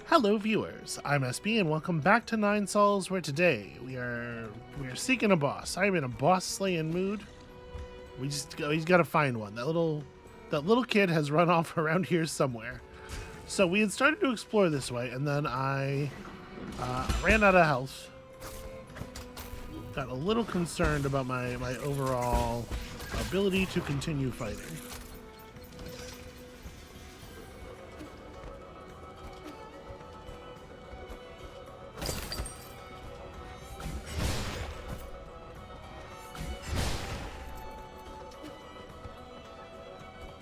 Hello viewers, I'm SB and welcome back to Nine Souls, where today we are seeking a boss. I'm in a boss slaying mood. He's gotta find one. That little kid has run off around here somewhere. So we had started to explore this way, and then I ran out of health. Got a little concerned about my overall ability to continue fighting.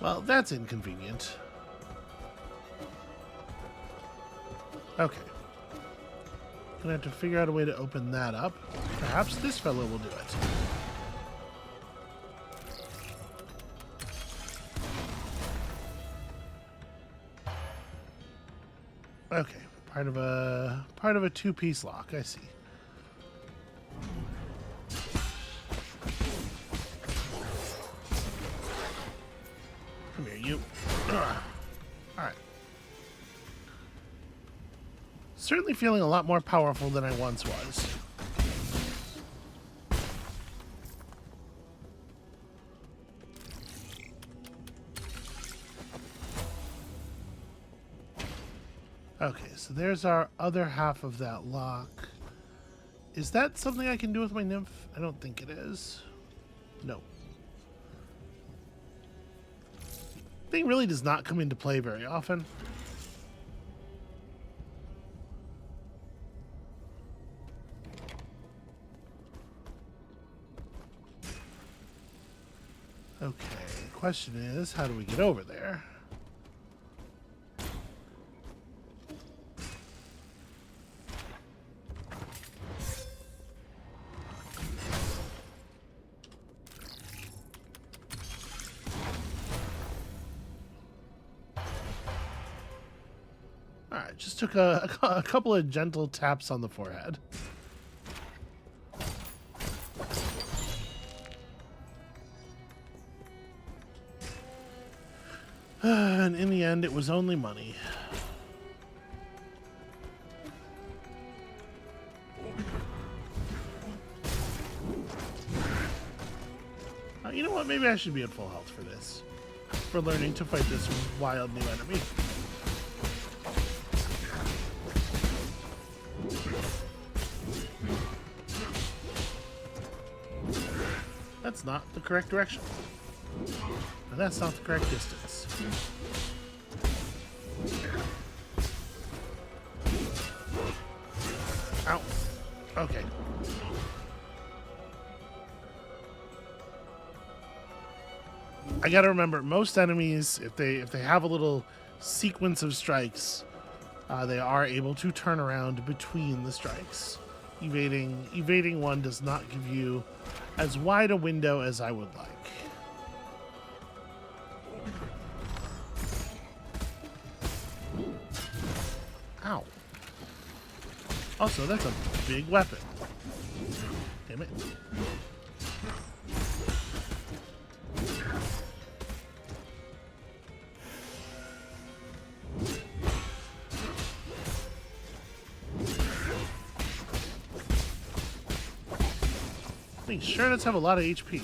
Well, that's inconvenient. Okay. Gonna have to figure out a way to open that up. Perhaps this fellow will do it. Okay, part of a two-piece lock, I see. Come here, you. Alright. Certainly feeling a lot more powerful than I once was. Okay, so there's our other half of that lock. Is that something I can do with my nymph? I don't think it is. No. Thing really does not come into play very often. Okay, question is, how do we get over there? Alright, just took a couple of gentle taps on the forehead. And in the end, it was only money. You know what? Maybe I should be at full health for this. For learning to fight this wild new enemy. That's not the correct direction. And that's not the correct distance. Ow. Okay. I gotta remember, most enemies, if they have a little sequence of strikes, they are able to turn around between the strikes. Evading one does not give you as wide a window as I would like. Ow. Also, that's a big weapon. Damn it. Thing sure does have a lot of HP.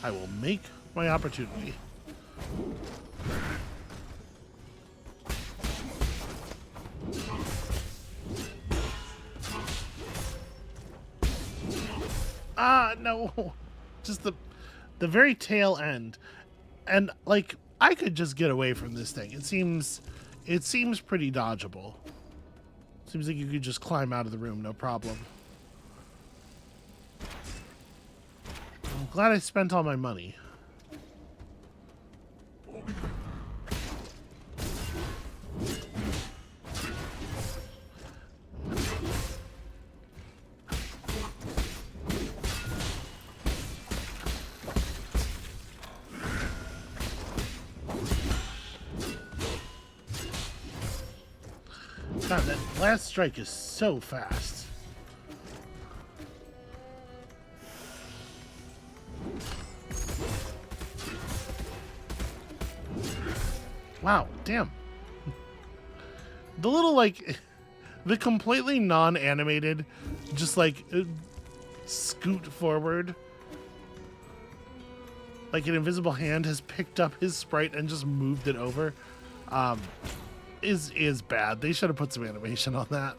I will make my opportunity. Ah, no. Just the very tail end. And like I could just get away from this thing. It seems pretty dodgeable. Seems like you could just climb out of the room, no problem. I'm glad I spent all my money. God, that last strike is so fast. Wow, damn. The little, like, the completely non-animated, just, like, scoot forward. Like an invisible hand has picked up his sprite and just moved it over. Is bad. They should have put some animation on that.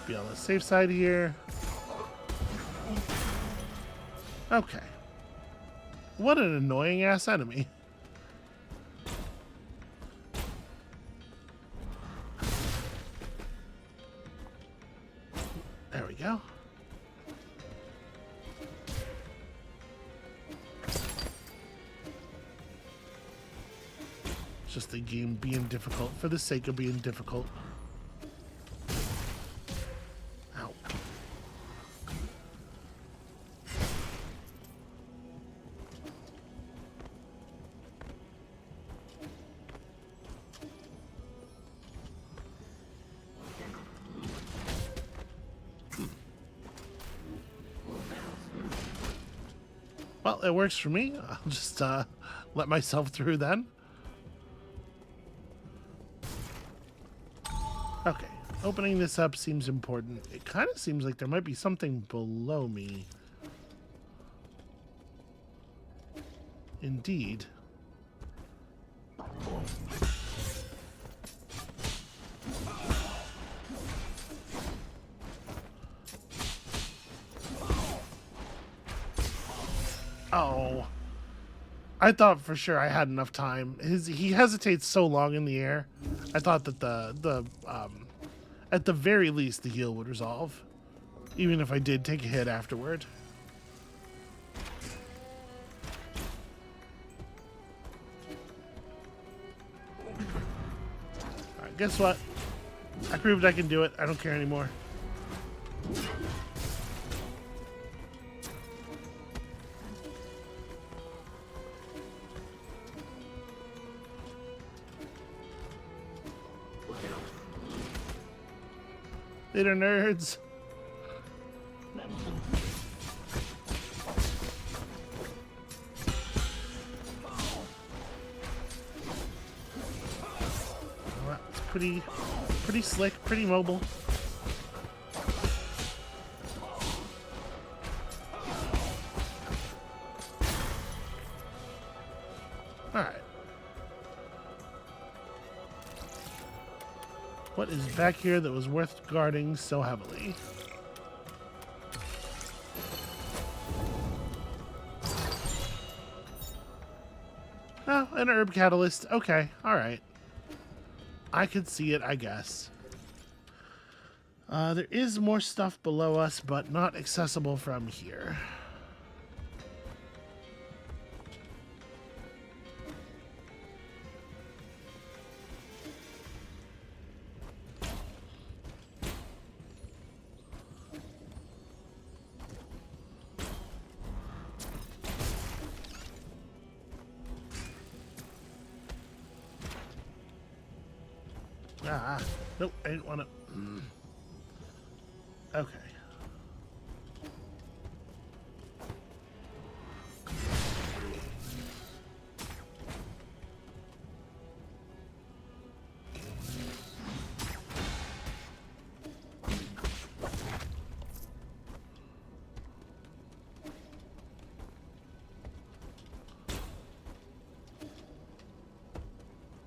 Be on the safe side here. Okay. What an annoying ass enemy. There we go. It's just the game being difficult for the sake of being difficult. Ow. Well, it works for me. I'll just let myself through then. Okay, opening this up seems important. It kind of seems like there might be something below me. Indeed. Oh, I thought for sure I had enough time. He hesitates so long in the air. I thought that the at the very least the heal would resolve, even if I did take a hit afterward. All right, guess what? I proved I can do it. I don't care anymore. Later, nerds. Well, it's pretty slick, pretty mobile. All right. What is back here that was worth guarding so heavily? Oh, an herb catalyst. Okay, alright. I could see it, I guess. There is more stuff below us, but not accessible from here. Ah, nope, I didn't want to. Okay.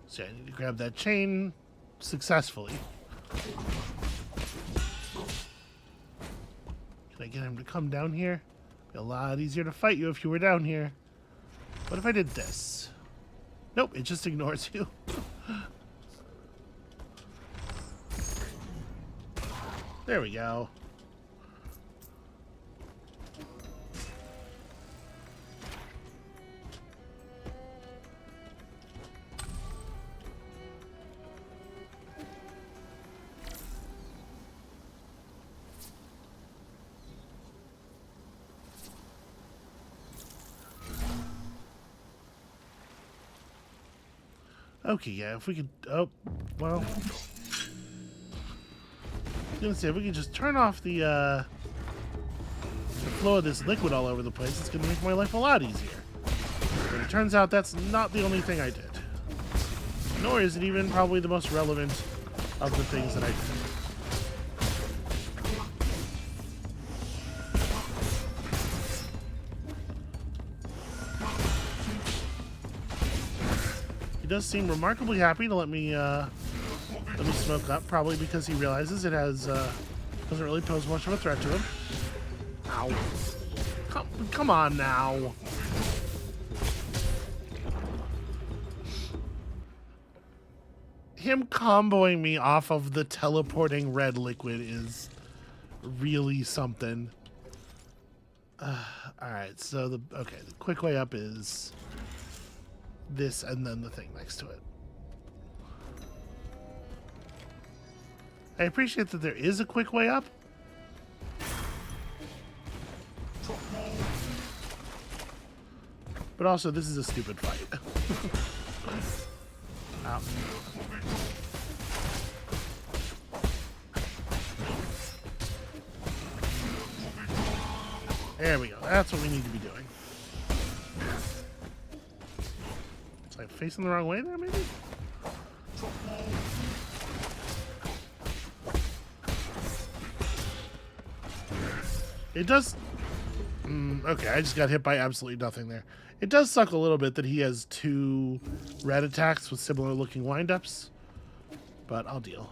So I need to grab that chain successfully. Can I get him to come down here? Be a lot easier to fight you if you were down here. What if I did this? Nope, it just ignores you. There we go. Okay, yeah, if we could... Oh, well... I was gonna say, if we could just turn off the flow of this liquid all over the place, it's gonna make my life a lot easier. But it turns out that's not the only thing I did. Nor is it even probably the most relevant of the things that I did. He does seem remarkably happy to let me smoke up, probably because he realizes it has doesn't really pose much of a threat to him. Ow. Come on now. Him comboing me off of the teleporting red liquid is really something. Alright, so the quick way up is this and then the thing next to it. I appreciate that there is a quick way up. But also, this is a stupid fight. Ow. There we go. That's what we need to be doing. Was I facing the wrong way there, maybe? It does... okay, I just got hit by absolutely nothing there. It does suck a little bit that he has two red attacks with similar looking windups, but I'll deal.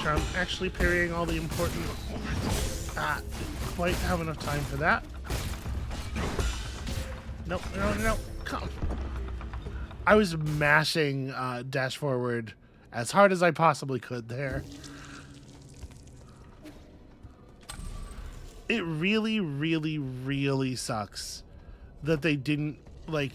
I'm actually parrying all the important... didn't quite have enough time for that. Nope, no, come. I was mashing dash forward as hard as I possibly could there. It really, really, really sucks that they didn't, like...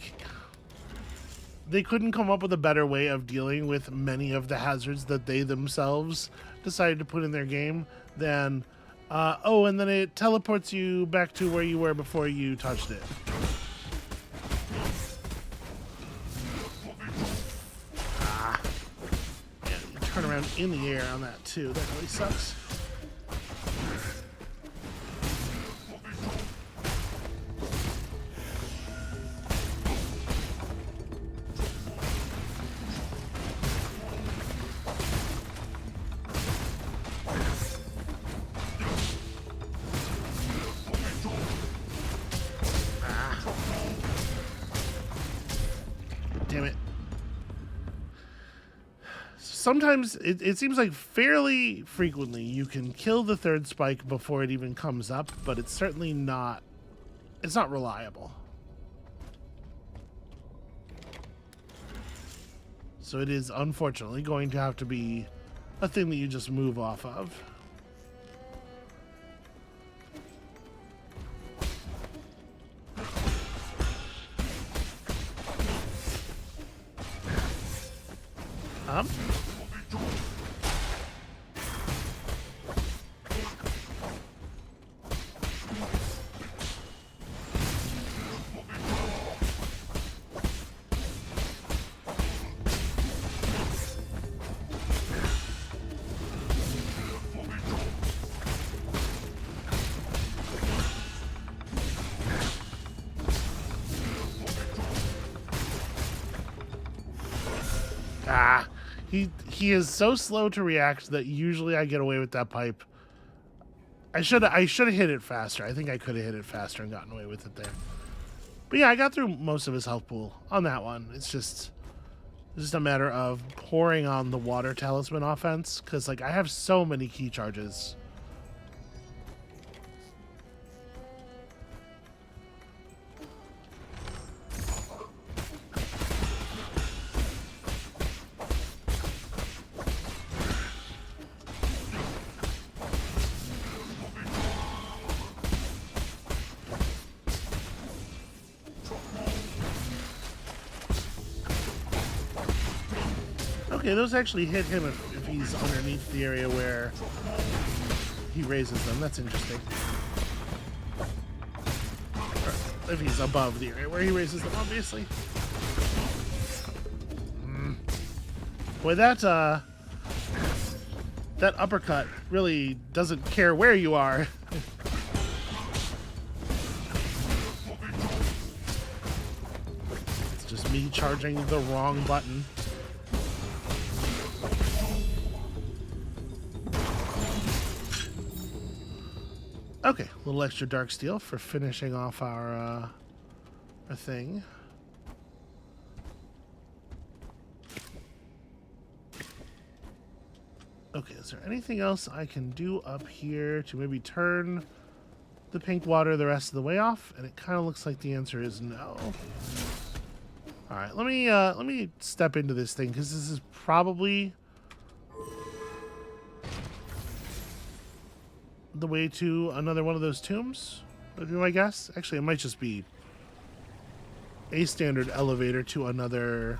They couldn't come up with a better way of dealing with many of the hazards that they themselves decided to put in their game than, oh, and then it teleports you back to where you were before you touched it. Yeah, you turn around in the air on that too. That really sucks. Damn it. Sometimes it seems like fairly frequently you can kill the third spike before it even comes up, but it's certainly not, it's not reliable. So it is unfortunately going to have to be a thing that you just move off of. Up. He is so slow to react that usually I get away with that pipe. I should have hit it faster. I think I could have hit it faster and gotten away with it there. But yeah, I got through most of his health pool on that one. It's just a matter of pouring on the water talisman offense, because like I have so many key charges. Okay, those actually hit him if he's underneath the area where he raises them. That's interesting. Or if he's above the area where he raises them, obviously. Boy, that uppercut really doesn't care where you are. It's just me charging the wrong button. Okay, a little extra dark steel for finishing off our thing. Okay, is there anything else I can do up here to maybe turn the pink water the rest of the way off? And it kind of looks like the answer is no. All right, let me step into this thing because this is probably the way to another one of those tombs, would be my guess. Actually, it might just be a standard elevator to another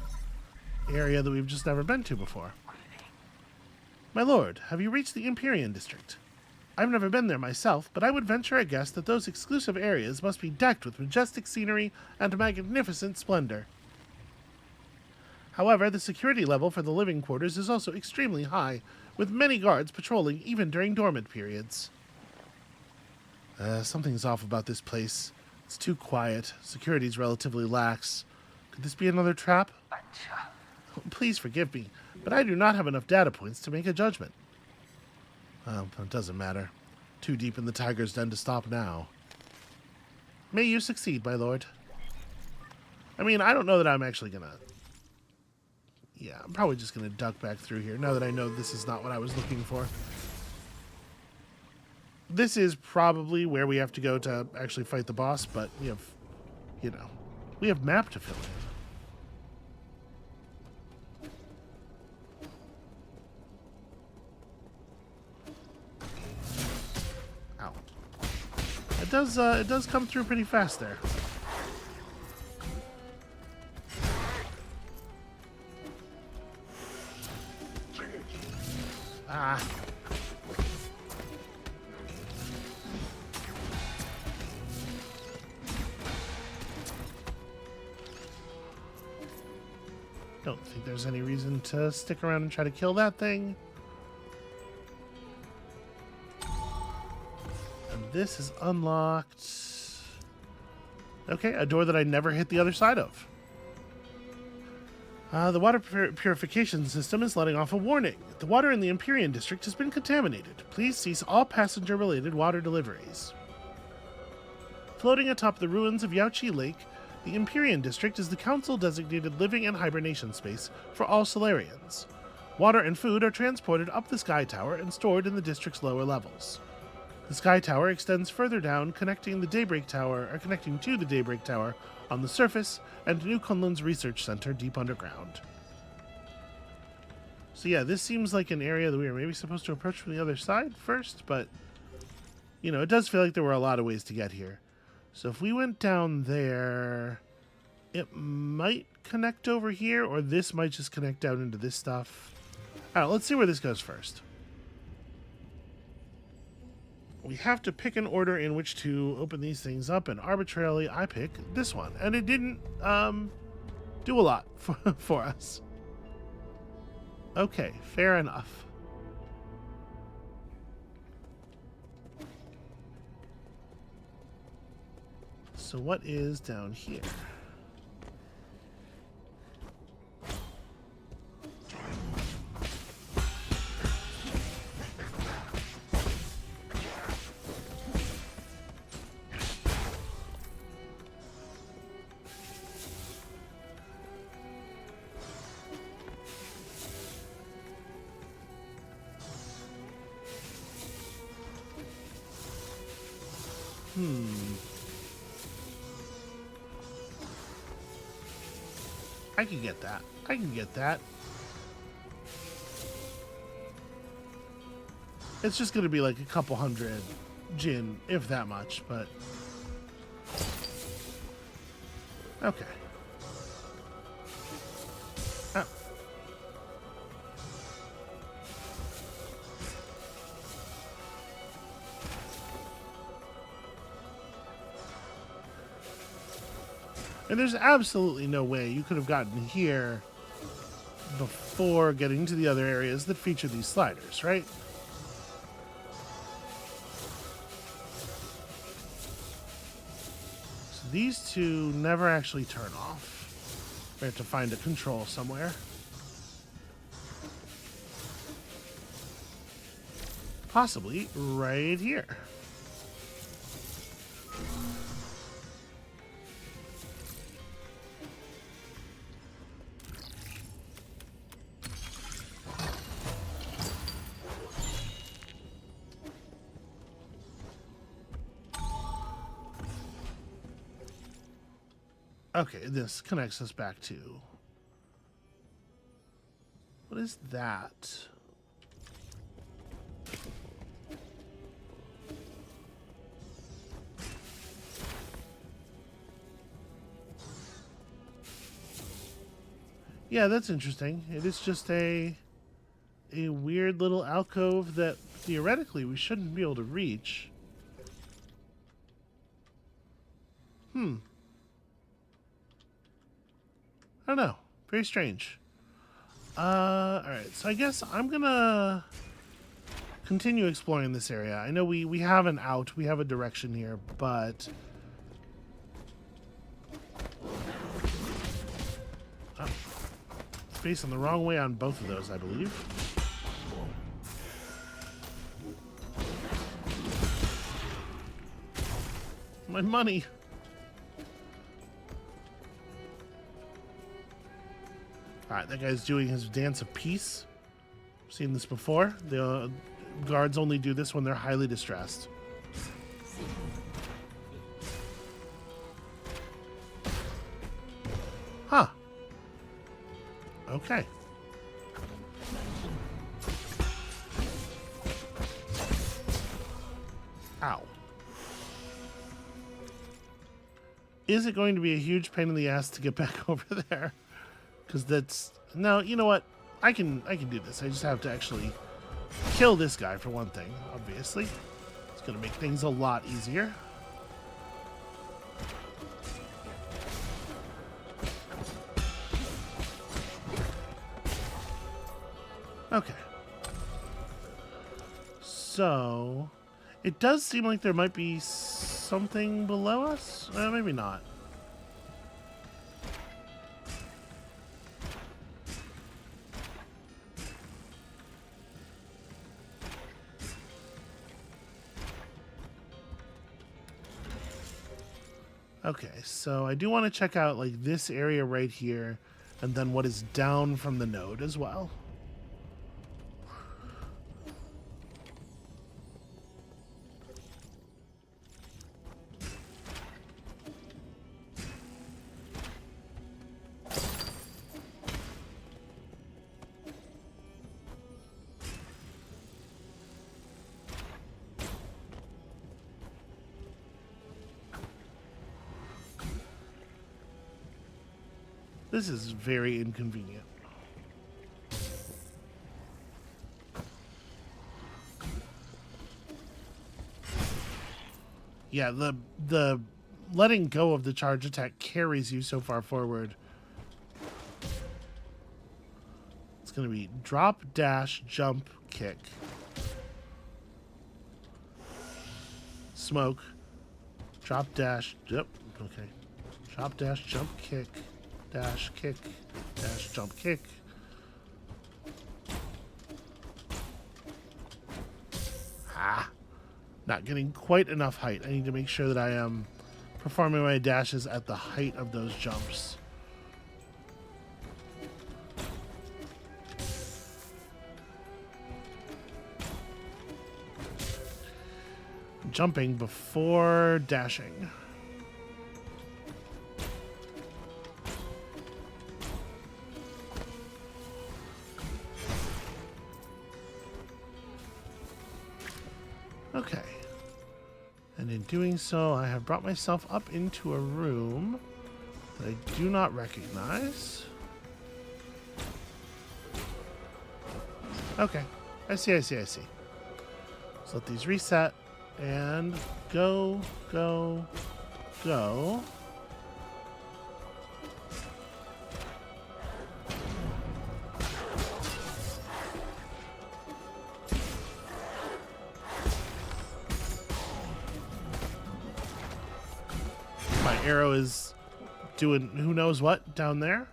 area that we've just never been to before. My lord, have you reached the Empyrean district? I've never been there myself, but I would venture a guess that those exclusive areas must be decked with majestic scenery and magnificent splendor. However, the security level for the living quarters is also extremely high, with many guards patrolling even during dormant periods. Something's off about this place. It's too quiet. Security's relatively lax. Could this be another trap? Please forgive me, but I do not have enough data points to make a judgment. It doesn't matter. Too deep in the tiger's den to stop now. May you succeed, my lord. I mean, I don't know that I'm actually gonna... Yeah, I'm probably just gonna duck back through here, now that I know this is not what I was looking for. This is probably where we have to go to actually fight the boss, but we have, you know, we have map to fill in. Ow. It does come through pretty fast there. Ah. Don't think there's any reason to stick around and try to kill that thing. And this is unlocked. Okay, a door that I never hit the other side of. The water purification system is letting off a warning. The water in the Empyrean district has been contaminated. Please cease all passenger-related water deliveries. Floating atop the ruins of Yaoqi Lake, the Empyrean district is the council-designated living and hibernation space for all Solarians. Water and food are transported up the Sky Tower and stored in the district's lower levels. The Sky Tower extends further down, connecting to the Daybreak Tower on the surface and New Kunlun's research center deep underground. So yeah, this seems like an area that we are maybe supposed to approach from the other side first, but you know, it does feel like there were a lot of ways to get here. So if we went down there, it might connect over here, or this might just connect down into this stuff. All right, let's see where this goes first. We have to pick an order in which to open these things up, and arbitrarily I pick this one. And it didn't do a lot for us. Okay, fair enough. So what is down here? I can get that. I can get that. It's just going to be like a couple hundred Jin, if that much, but... Okay. Oh. And there's absolutely no way you could have gotten here before getting to the other areas that feature these sliders, right? So these two never actually turn off. We have to find a control somewhere. Possibly right here. Okay, this connects us back to... What is that? Yeah, that's interesting. It is just a weird little alcove that theoretically we shouldn't be able to reach. I don't know. Very strange. Alright, so I guess I'm gonna continue exploring this area. I know we have an out, we have a direction here, but... Oh. Facing the wrong way on both of those, I believe. My money! Alright, that guy's doing his dance of peace. I've seen this before. The guards only do this when they're highly distressed. Huh. Okay. Ow. Is it going to be a huge pain in the ass to get back over there? Because that's... No, you know what? I can do this. I just have to actually kill this guy for one thing, obviously. It's going to make things a lot easier. Okay. So... It does seem like there might be something below us? Maybe not. Okay, so I do want to check out like this area right here and then what is down from the node as well. This is very inconvenient. Yeah, the letting go of the charge attack carries you so far forward. It's going to be drop, dash, jump, kick. Smoke. Drop, dash, yep, okay. Drop, dash, jump, kick. Dash, kick, dash, jump, kick. Ah, not getting quite enough height. I need to make sure that I am performing my dashes at the height of those jumps. Jumping before dashing. Okay. And in doing so, I have brought myself up into a room that I do not recognize. Okay. I see. Let's let these reset. And go. arrow is doing who knows what down there.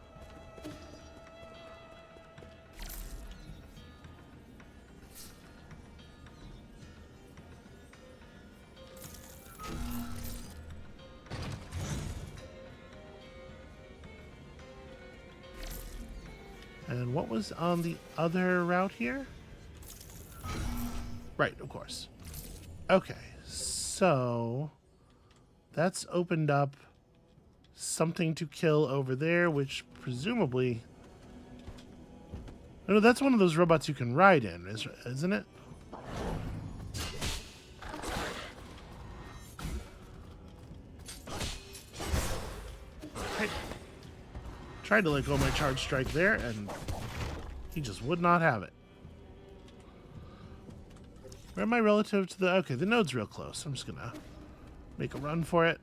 And what was on the other route here? Right, of course. Okay, so that's opened up something to kill over there, which presumably... No, that's one of those robots you can ride in, isn't it? Okay. Tried to let go of my charge strike there, and he just would not have it. Where am I relative to the... Okay, the node's real close. I'm just gonna make a run for it.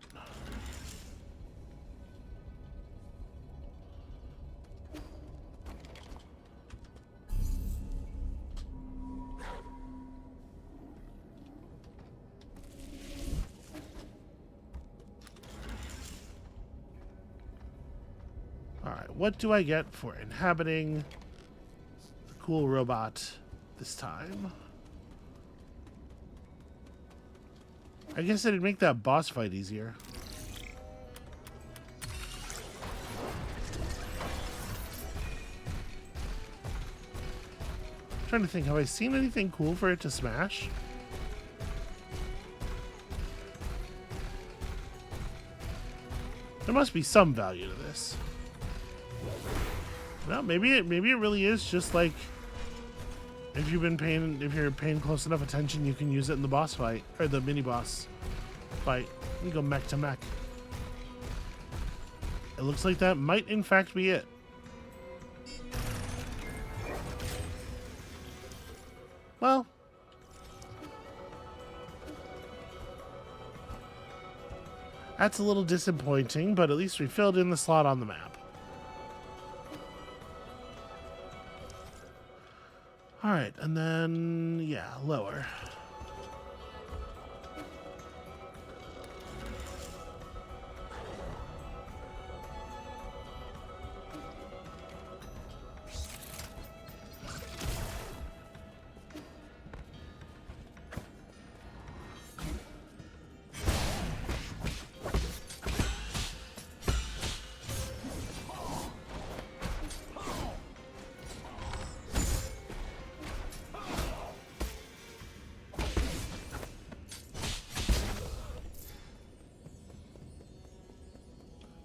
Alright, what do I get for inhabiting the cool robot this time? I guess it'd make that boss fight easier. I'm trying to think, have I seen anything cool for it to smash? There must be some value to this. Well, maybe it really is just like if you're paying close enough attention, you can use it in the boss fight or the mini boss fight. Let me go mech to mech. It looks like that might in fact be it. Well, that's a little disappointing, but at least we filled in the slot on the map. Alright, and then, yeah, lower.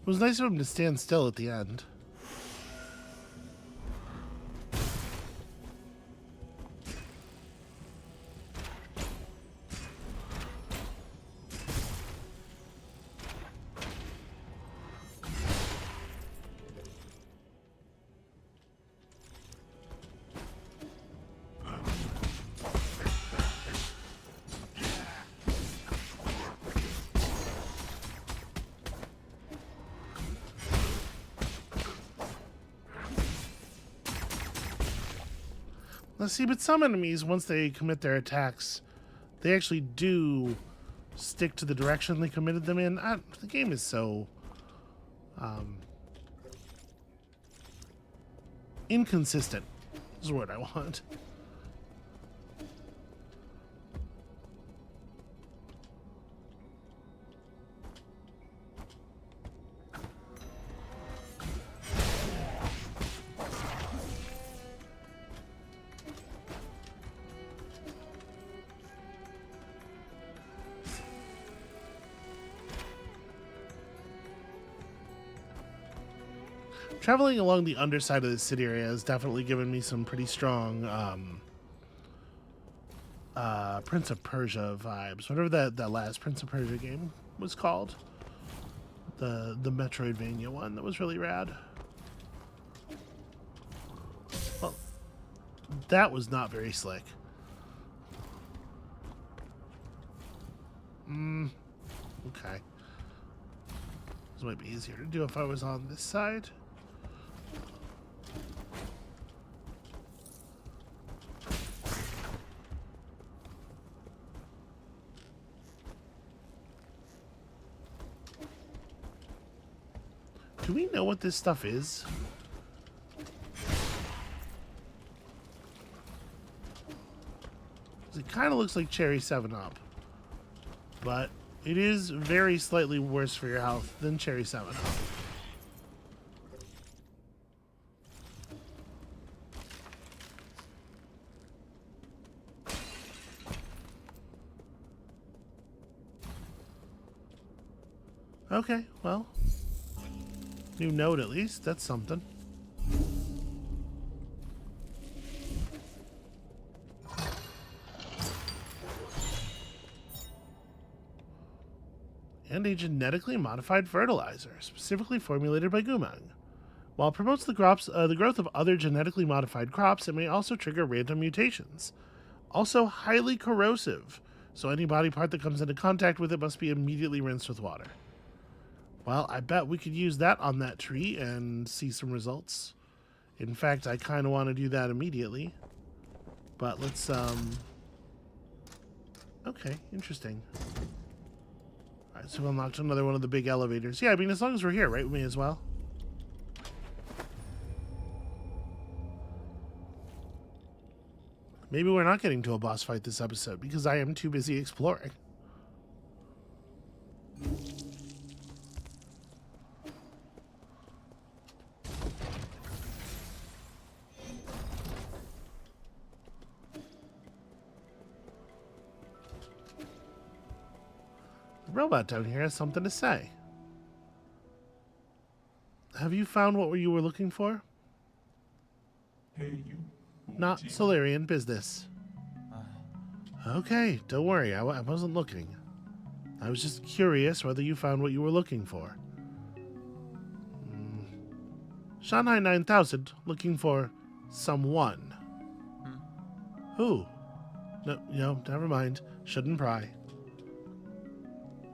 It was nice of him to stand still at the end. Let's see, but some enemies, once they commit their attacks, they actually do stick to the direction they committed them in. The game is so inconsistent is the word I want. Traveling along the underside of the city area has definitely given me some pretty strong Prince of Persia vibes. Whatever that last Prince of Persia game was called. The Metroidvania one that was really rad. Well, that was not very slick. Okay. This might be easier to do if I was on this side. Do we know what this stuff is? It kind of looks like Cherry 7-Up. But it is very slightly worse for your health than Cherry 7-Up. Okay, well. New note at least. That's something. And a genetically modified fertilizer, specifically formulated by Gumang. While it promotes the growth of other genetically modified crops, it may also trigger random mutations. Also highly corrosive, so any body part that comes into contact with it must be immediately rinsed with water. Well, I bet we could use that on that tree and see some results. In fact, I kind of want to do that immediately. But let's, okay, interesting. Alright, so we unlocked another one of the big elevators. Yeah, I mean, as long as we're here, right? We may as well. Maybe we're not getting to a boss fight this episode because I am too busy exploring. The robot down here has something to say. Have you found what you were looking for? Hey, you. Not Solarian business. Okay, don't worry. I wasn't looking. I was just curious whether you found what you were looking for. Shanghai 9000 looking for someone. Who? No, never mind. Shouldn't pry.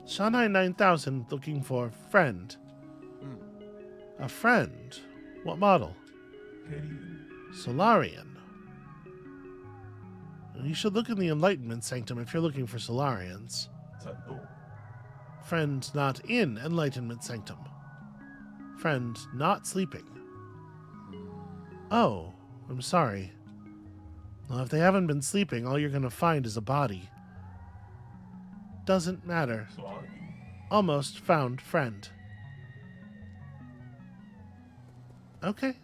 Shanghai 9000 looking for friend. A friend? What model? Hey, Solarian. You should look in the Enlightenment Sanctum if you're looking for Solarians. Tado. Friend not in Enlightenment Sanctum. Friend not sleeping. Oh, I'm sorry. Well, if they haven't been sleeping, all you're going to find is a body. Doesn't matter. Sorry. Almost found friend. Okay,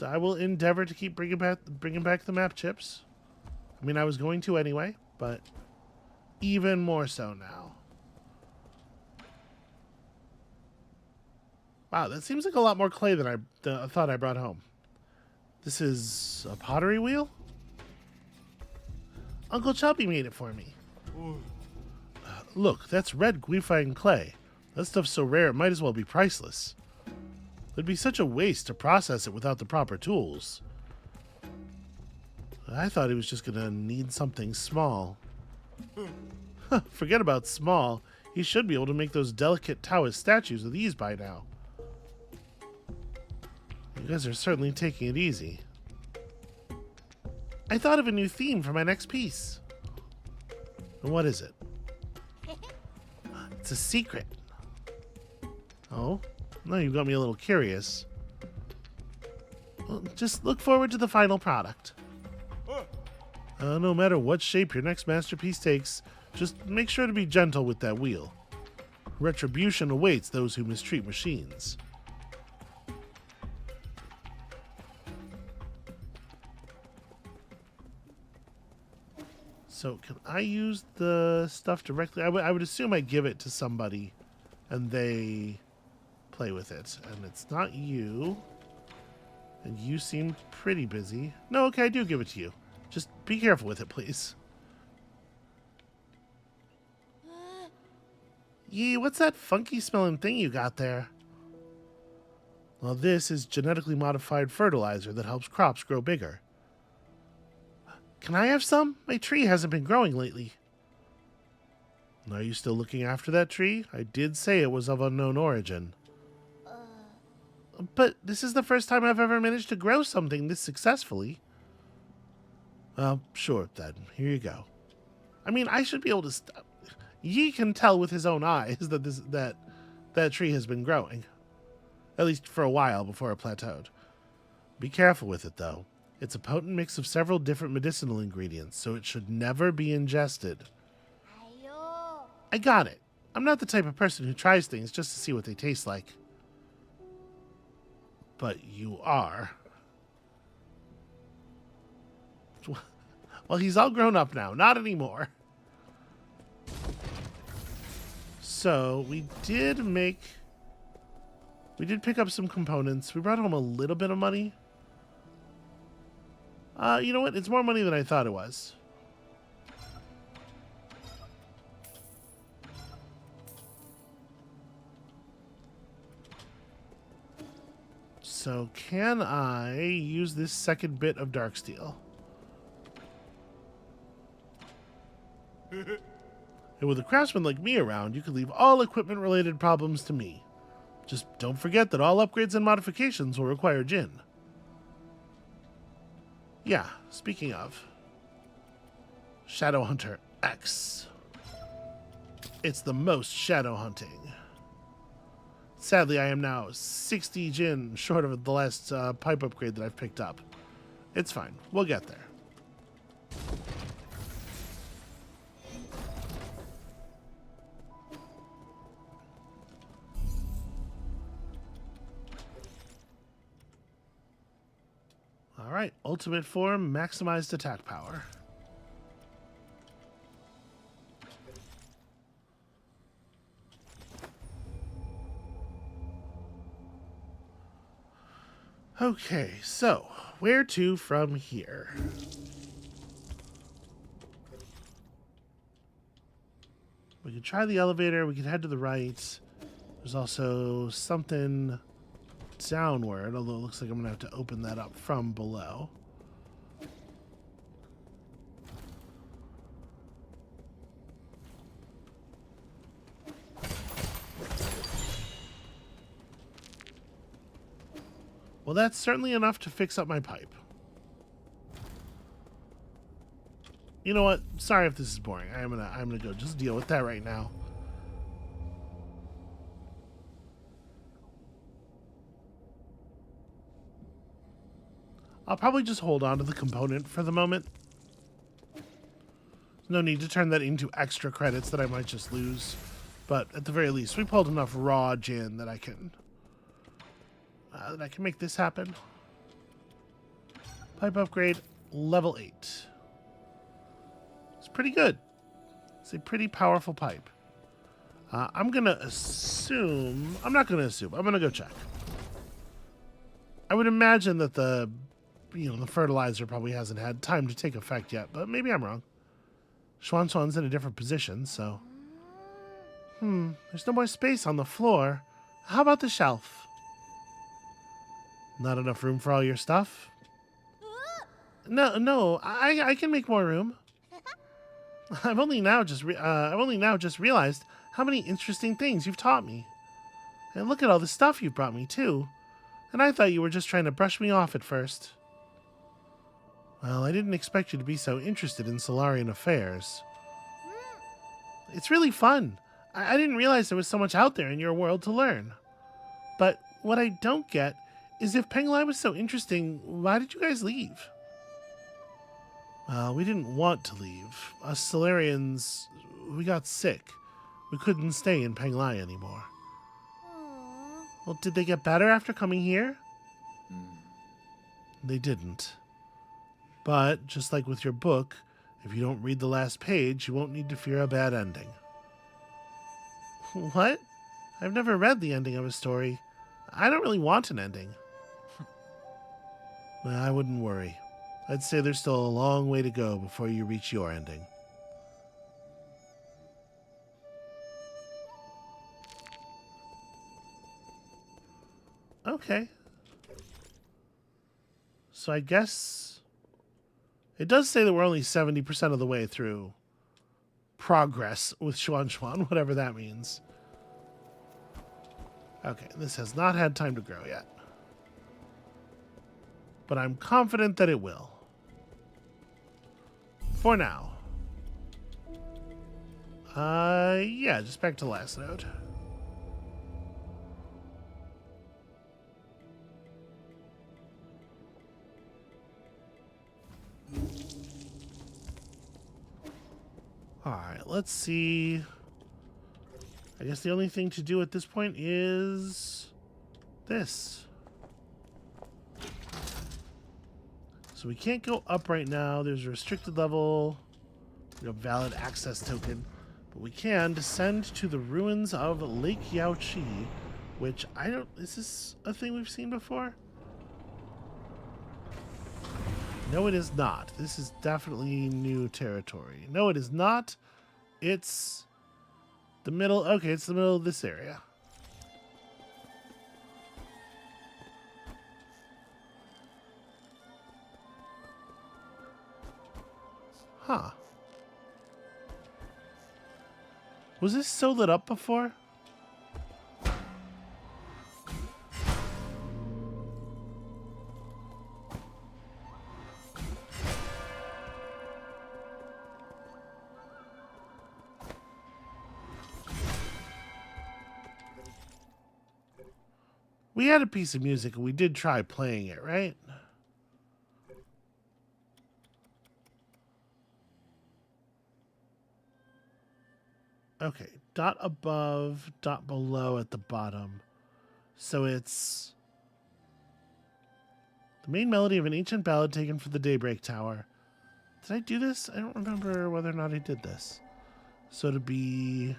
I will endeavor to keep bringing back the map chips. I mean, I was going to anyway, but even more so now. Wow, that seems like a lot more clay than I thought I brought home. This is a pottery wheel? Uncle Choppy made it for me. Look, that's red guifine clay. That stuff's so rare it might as well be priceless. It'd be such a waste to process it without the proper tools. I thought he was just gonna need something small. Forget about small. He should be able to make those delicate Taoist statues with ease by now. You guys are certainly taking it easy. I thought of a new theme for my next piece. And what is it? It's a secret. Oh? No, you got me a little curious. Well, just look forward to the final product. No matter what shape your next masterpiece takes, just make sure to be gentle with that wheel. Retribution awaits those who mistreat machines. So, can I use the stuff directly? I would assume I give it to somebody and they play with it. And it's not you. And you seem pretty busy. No, okay, I do give it to you. Just be careful with it, please. Yee, what's that funky smelling thing you got there? Well, this is genetically modified fertilizer that helps crops grow bigger. Can I have some? My tree hasn't been growing lately. Are you still looking after that tree? I did say it was of unknown origin. But this is the first time I've ever managed to grow something this successfully. Well, sure, then. Here you go. I mean, I should be able to... Yi can tell with his own eyes that that tree has been growing. At least for a while before it plateaued. Be careful with it, though. It's a potent mix of several different medicinal ingredients, so it should never be ingested. I got it. I'm not the type of person who tries things just to see what they taste like. But you are. Well, he's all grown up now. Not anymore. So, we did pick up some components. We brought home a little bit of money. You know what? It's more money than I thought it was. So, can I use this second bit of dark steel? And with a craftsman like me around, you could leave all equipment-related problems to me. Just don't forget that all upgrades and modifications will require Jin. Yeah, speaking of. Shadowhunter X. It's the most shadow hunting. Sadly, I am now 60 Jin short of the last pipe upgrade that I've picked up. It's fine. We'll get there. Alright, ultimate form, maximized attack power. Okay, so, where to from here? We could try the elevator, we could head to the right. There's also something downward, although it looks like I'm going to have to open that up from below. Well, that's certainly enough to fix up my pipe. You know what? Sorry if this is boring. I'm gonna go just deal with that right now. I'll probably just hold on to the component for the moment. No need to turn that into extra credits that I might just lose. But at the very least, we pulled enough raw Jin that I can make this happen. Pipe upgrade, level 8. It's pretty good. It's a pretty powerful pipe. I'm going to assume... I'm not going to assume. I'm going to go check. I would imagine that the fertilizer probably hasn't had time to take effect yet, but maybe I'm wrong. Shuan's in a different position, so... there's no more space on the floor. How about the shelf? Not enough room for all your stuff? No, I can make more room. I've only now just realized how many interesting things you've taught me. And look at all the stuff you've brought me, too. And I thought you were just trying to brush me off at first. Well, I didn't expect you to be so interested in Solarian affairs. It's really fun. I didn't realize there was so much out there in your world to learn. But what I don't get is if Penglai was so interesting, why did you guys leave? Well, we didn't want to leave. Us Solarians, we got sick. We couldn't stay in Penglai anymore. Well, did they get better after coming here? They didn't. But, just like with your book, if you don't read the last page, you won't need to fear a bad ending. What? I've never read the ending of a story. I don't really want an ending. Well, I wouldn't worry. I'd say there's still a long way to go before you reach your ending. Okay. So I guess it does say that we're only 70% of the way through progress with Xuan, whatever that means. Okay, this has not had time to grow yet. But I'm confident that it will. For now. Yeah, just back to last node. Alright, let's see. I guess the only thing to do at this point is this. So we can't go up right now. There's a restricted level. We have valid access token. But we can descend to the ruins of Lake Yaoqi, which I don't... Is this a thing we've seen before? No, it is not. This is definitely new territory. No, it is not. It's the middle... Okay, it's the middle of this area. Huh. Was this so lit up before? We had a piece of music and we did try playing it, right? Okay, dot above, dot below at the bottom. So it's the main melody of an ancient ballad taken from the Daybreak Tower. Did I do this? I don't remember whether or not I did this. So to be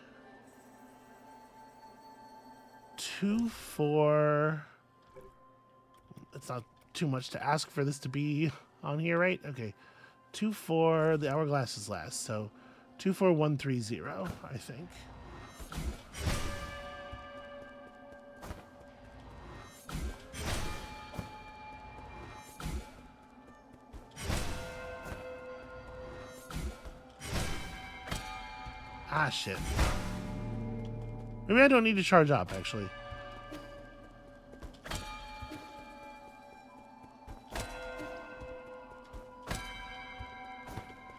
2/4. It's not too much to ask for this to be on here, right? Okay, 2/4. The hourglass is last, so 24130. I think. Ah, shit. Maybe I don't need to charge up, actually.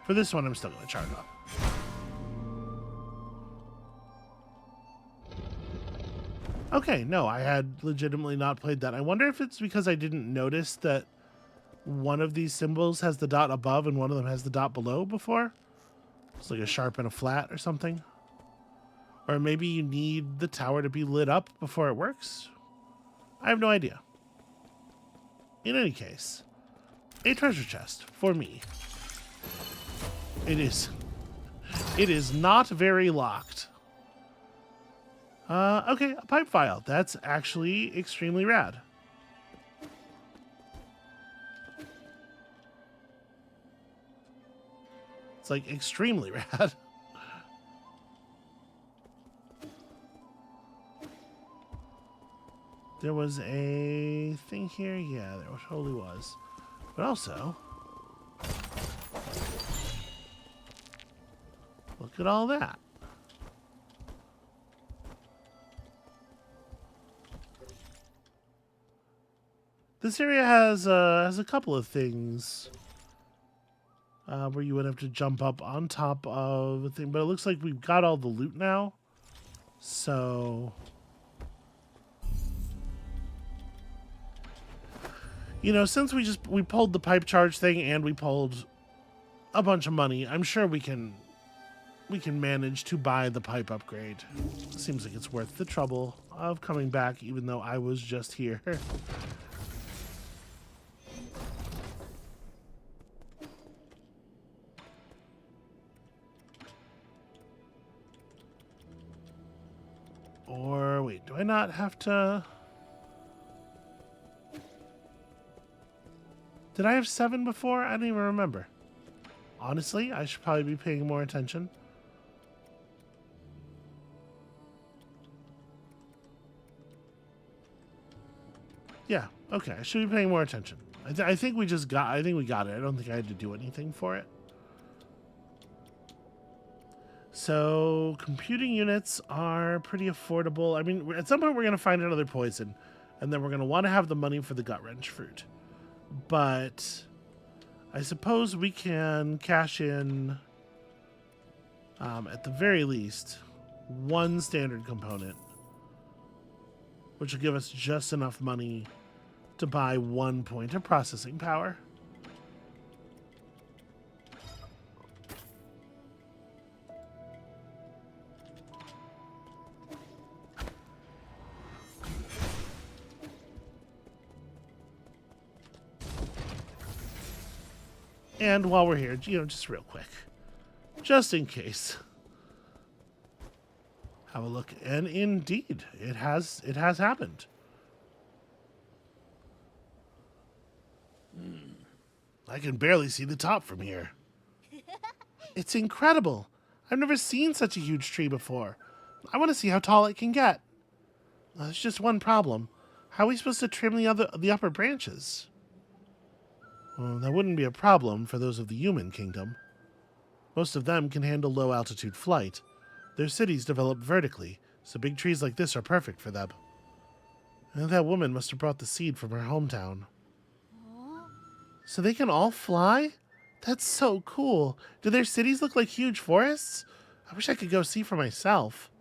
For this one, I'm still going to charge up. Okay, no, I had legitimately not played that. I wonder if it's because I didn't notice that one of these symbols has the dot above and one of them has the dot below before. It's like a sharp and a flat or something. Or maybe you need the tower to be lit up before it works. I have no idea. In any case, a treasure chest for me. It is. It is not very locked. Okay, a pipe file. That's actually extremely rad. It's like extremely rad. There was a thing here. Yeah, there totally was. But also, look at all that. This area has a couple of things where you would have to jump up on top of a thing, but it looks like we've got all the loot now. So, you know, since we pulled the pipe charge thing and we pulled a bunch of money, I'm sure we can manage to buy the pipe upgrade. Seems like it's worth the trouble of coming back, even though I was just here. Or wait, do I not have to? Did I have 7 before? I don't even remember. Honestly, I should probably be paying more attention. Yeah, okay, I should be paying more attention. I think we just got. I think we got it. I don't think I had to do anything for it. So, computing units are pretty affordable. I mean, at some point we're going to find another poison, and then we're going to want to have the money for the gut wrench fruit. But I suppose we can cash in, at the very least, one standard component, which will give us just enough money to buy 1 point of processing power. And while we're here, just real quick, just in case, have a look. And indeed, it has happened. I can barely see the top from here. It's incredible. I've never seen such a huge tree before. I want to see how tall it can get. There's just one problem. How are we supposed to trim the upper branches? Well, that wouldn't be a problem for those of the human kingdom. Most of them can handle low-altitude flight. Their cities develop vertically, so big trees like this are perfect for them. And that woman must have brought the seed from her hometown. So they can all fly? That's so cool. Do their cities look like huge forests? I wish I could go see for myself.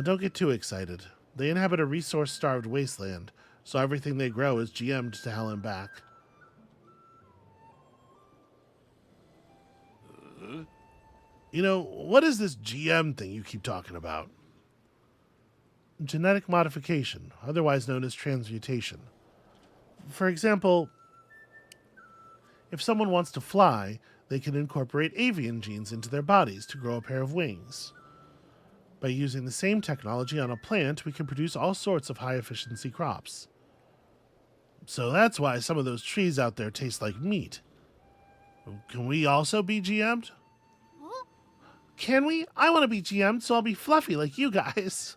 Don't get too excited. They inhabit a resource-starved wasteland, so everything they grow is GM'd to hell and back. What is this GM thing you keep talking about? Genetic modification, otherwise known as transmutation. For example, if someone wants to fly, they can incorporate avian genes into their bodies to grow a pair of wings. By using the same technology on a plant, we can produce all sorts of high-efficiency crops. So that's why some of those trees out there taste like meat. Can we also be GM'd? Can we? I want to be GM'd, so I'll be fluffy like you guys.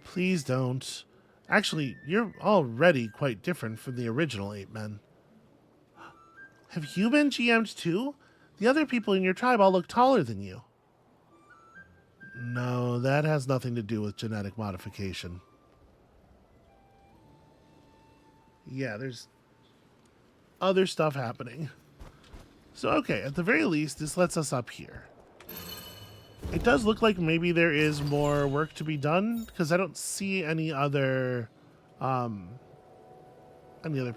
Please don't. Actually, you're already quite different from the original 8 men. Have you been GM'd too? The other people in your tribe all look taller than you. No, that has nothing to do with genetic modification. Yeah, there's other stuff happening. So, okay, at the very least, this lets us up here. It does look like maybe there is more work to be done, because I don't see any other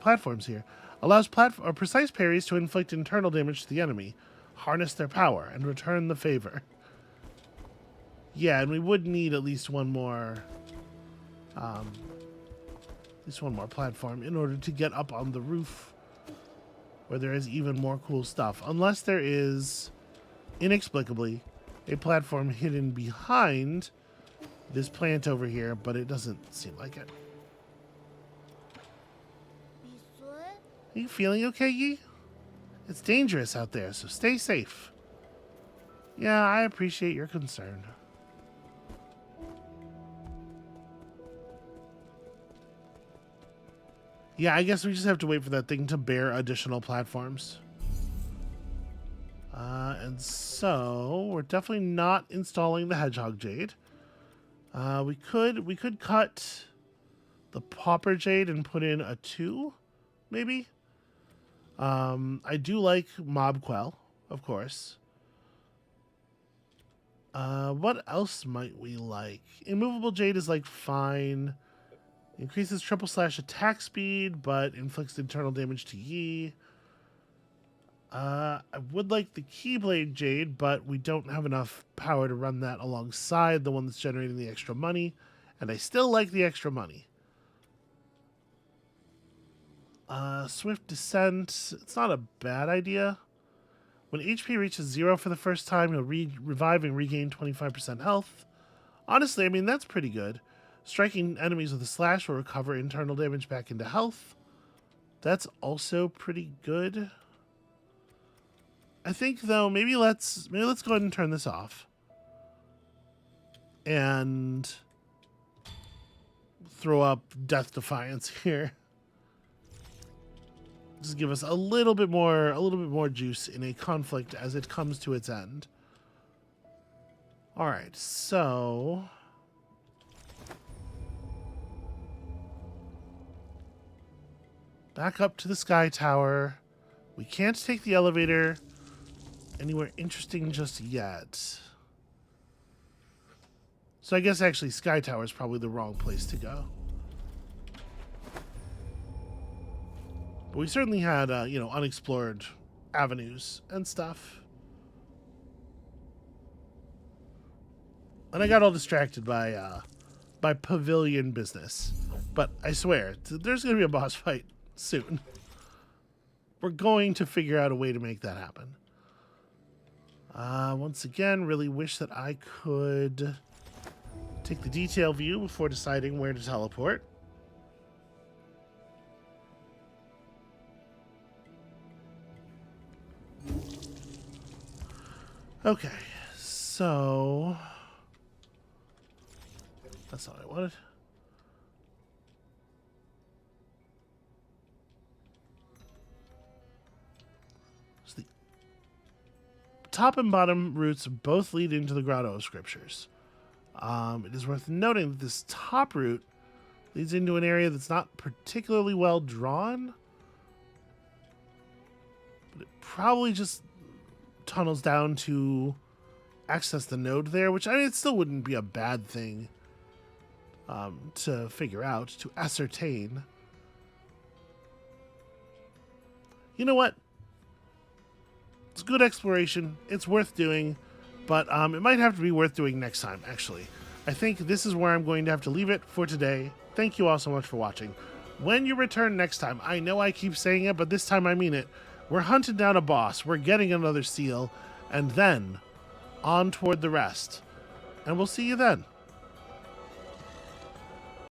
platforms here. Allows precise parries to inflict internal damage to the enemy, harness their power, and return the favor. Yeah, and we would need at least one more platform in order to get up on the roof, where there is even more cool stuff. Unless there is, inexplicably, a platform hidden behind this plant over here, but it doesn't seem like it. Are you feeling okay, Yi? It's dangerous out there, so stay safe. Yeah, I appreciate your concern. Yeah, I guess we just have to wait for that thing to bear additional platforms. And so we're definitely not installing the Hedgehog Jade. We could cut the Pauper Jade and put in a 2, maybe. I do like Mob Quell, of course. What else might we like? Immovable Jade is like fine. Increases triple slash attack speed, but inflicts internal damage to Yi. I would like the Keyblade Jade, but we don't have enough power to run that alongside the one that's generating the extra money. And I still like the extra money. Swift Descent, it's not a bad idea. When HP reaches 0 for the first time, you'll revive and regain 25% health. Honestly, I mean, that's pretty good. Striking enemies with a slash will recover internal damage back into health. That's also pretty good. I think, though, maybe let's go ahead and turn this off. And throw up Death Defiance here. Just give us a little bit more juice in a conflict as it comes to its end. All right, so back up to the Sky Tower. We can't take the elevator anywhere interesting just yet. So I guess actually Sky Tower is probably the wrong place to go. But we certainly had, unexplored avenues and stuff. And I got all distracted by pavilion business. But I swear, there's going to be a boss fight soon. we're going to figure out a way to make that happen. Once again, really wish that I could take the detail view before deciding where to teleport. Okay, so that's not what I wanted. So the top and bottom routes both lead into the Grotto of Scriptures. It is worth noting that this top route leads into an area that's not particularly well drawn, but it probably just tunnels down to access the node there, which I mean, it still wouldn't be a bad thing to figure out, to ascertain. You know what? It's good exploration. It's worth doing, but it might have to be worth doing next time, actually. I think this is where I'm going to have to leave it for today. Thank you all so much for watching. When you return next time, I know I keep saying it, but this time I mean it. We're hunting down a boss, we're getting another seal, and then on toward the rest. And we'll see you then.